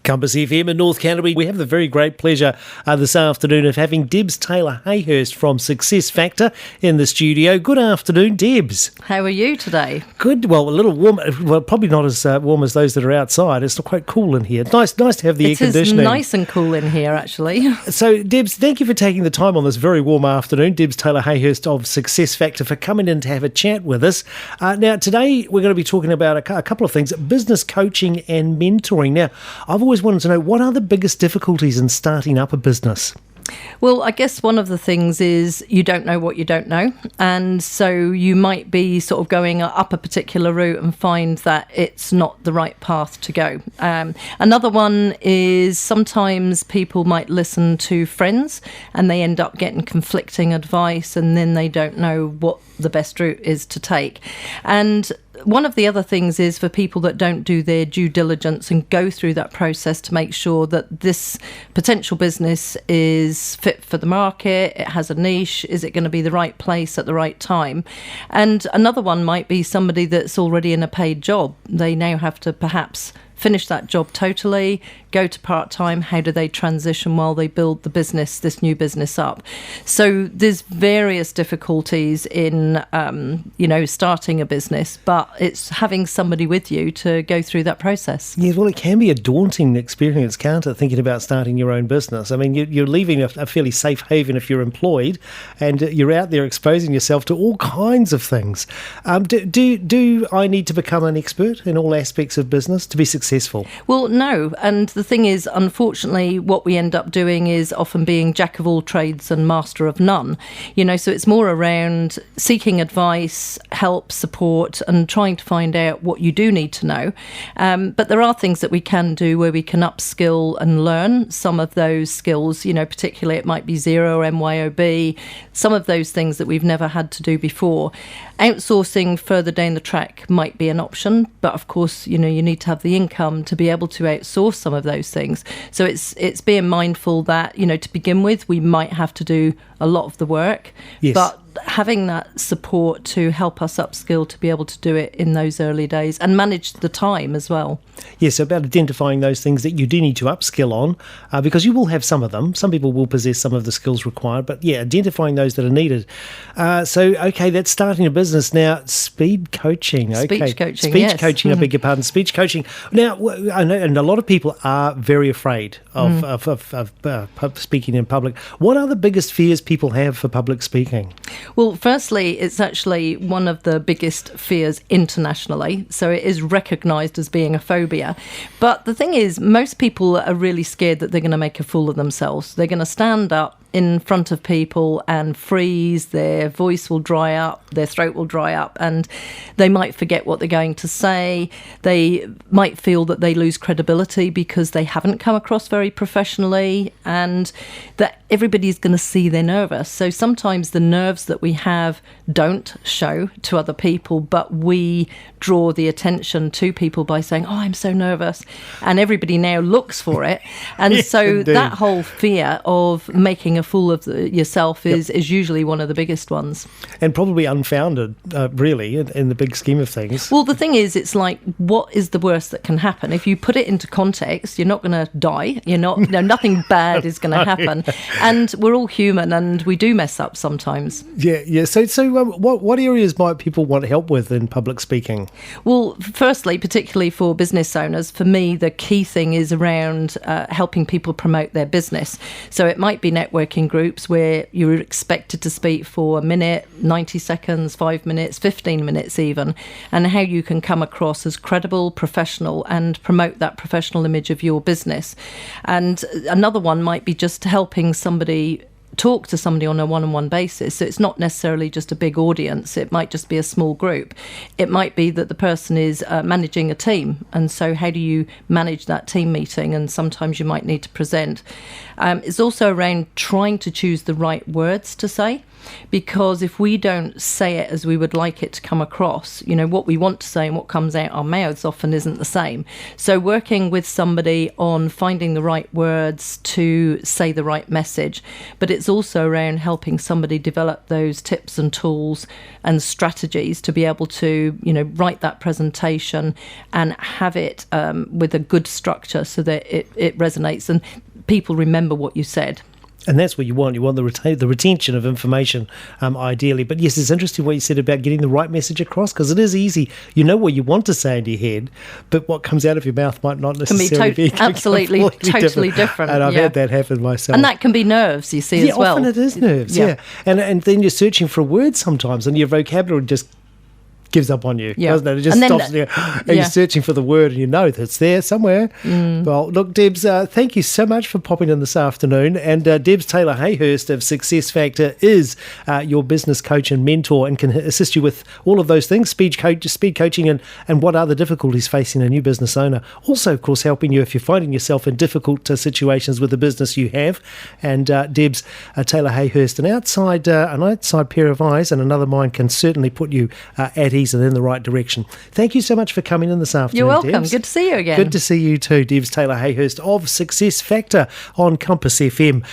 Compass FM in North Canterbury. We have the very great pleasure this afternoon of having Debs Hayhurst from Success Factor in the studio. Good afternoon, Debs. How are you today? Good. Well, a little warm. Well, probably not as warm as those that are outside. It's quite cool in here. Nice to have the air conditioning. It is nice and cool in here, actually. So, Debs, thank you for taking the time on this very warm afternoon. Debs Hayhurst of Success Factor for coming in to have a chat with us. Now, today we're going to be talking about a couple of things: business coaching and mentoring. Now, I've always wanted to know, what are the biggest difficulties in starting up a business? Well, I guess one of the things is you don't know what you don't know. And so you might be sort of going up a particular route and find that it's not the right path to go. Another one is sometimes people might listen to friends and they end up getting conflicting advice, and then they don't know what the best route is to take. And one of the other things is for people that don't do their due diligence and go through that process to make sure that this potential business is fit for the market, it has a niche, is it going to be the right place at the right time? And another one might be somebody that's already in a paid job. They now have to perhaps finish that job totally, go to part-time. How do they transition while they build the business, this new business up? So there's various difficulties in, starting a business, but it's having somebody with you to go through that process. Yeah, well, it can be a daunting experience, can't it, thinking about starting your own business? I mean, you're leaving a fairly safe haven if you're employed, and you're out there exposing yourself to all kinds of things. Do I need to become an expert in all aspects of business to be successful? Well, no. And the thing is, unfortunately, what we end up doing is often being jack of all trades and master of none. So it's more around seeking advice, help, support, and trying to find out what you do need to know. But there are things that we can do where we can upskill and learn some of those skills. Particularly it might be Zero or MYOB, some of those things that we've never had to do before. Outsourcing further down the track might be an option, but of course, you need to have the income to be able to outsource some of those things. So it's being mindful that, to begin with, we might have to do a lot of the work, yes, but having that support to help us upskill to be able to do it in those early days and manage the time as well. Yes, about identifying those things that you do need to upskill on, because you will have some of them. Some people will possess some of the skills required, but yeah, identifying those that are needed. Okay, that's starting a business. Now, speed coaching. Okay. Speech coaching, Speech yes. coaching, I beg your pardon. Speech coaching. Now, I know, and a lot of people are very afraid of speaking in public. What are the biggest fears people have for public speaking? Well, firstly, it's actually one of the biggest fears internationally. So it is recognised as being a phobia. But the thing is, most people are really scared that they're going to make a fool of themselves. They're going to stand up in front of people and freeze, their voice will dry up, their throat will dry up, and they might forget what they're going to say. They might feel that they lose credibility because they haven't come across very professionally, and that everybody's going to see they're nervous. So sometimes the nerves that we have don't show to other people, but we draw the attention to people by saying, "Oh, I'm so nervous," and everybody now looks for it. And Yes, so indeed. that whole fear of making a fool of yourself is usually one of the biggest ones. And probably unfounded, really, in the big scheme of things. Well, the thing is, it's like, what is the worst that can happen? If you put it into context, you're not going to die. Nothing bad is going to happen. And we're all human, and we do mess up sometimes. Yeah. So what areas might people want help with in public speaking? Well, firstly, particularly for business owners, for me, the key thing is around helping people promote their business. So it might be networking groups where you're expected to speak for a minute, 90 seconds, 5 minutes, 15 minutes even, and how you can come across as credible, professional, and promote that professional image of your business. And another one might be just helping somebody talk to somebody on a one-on-one basis. So it's not necessarily just a big audience. It might just be a small group. It might be that the person is managing a team. And so how do you manage that team meeting? And sometimes you might need to present. It's also around trying to choose the right words to say. Because if we don't say it as we would like it to come across, what we want to say and what comes out our mouths often isn't the same. So working with somebody on finding the right words to say the right message. But it's it's also around helping somebody develop those tips and tools and strategies to be able to, write that presentation and have it with a good structure so that it resonates and people remember what you said. And that's what you want. You want the retention of information, ideally. But yes, it's interesting what you said about getting the right message across, because it is easy. You know what you want to say in your head, but what comes out of your mouth might not necessarily be absolutely, totally different. And I've had that happen myself. And that can be nerves, you see, as well. Often it is nerves, yeah. And then you're searching for a word sometimes, and your vocabulary just gives up on you, doesn't it? It just stops there. And you're searching for the word and you know that it's there somewhere. Well, look, Debs, thank you so much for popping in this afternoon. And Debs Taylor Hayhurst of Success Factor is your business coach and mentor and can assist you with all of those things, speed coaching and what are the difficulties facing a new business owner. Also, of course, helping you if you're finding yourself in difficult situations with the business you have. And Debs Taylor Hayhurst, an outside pair of eyes and another mind can certainly put you at ease and in the right direction. Thank you so much for coming in this afternoon, You're welcome. Debs. Good to see you again. Good to see you too, Debs Taylor Hayhurst of Success Factor on Compass FM.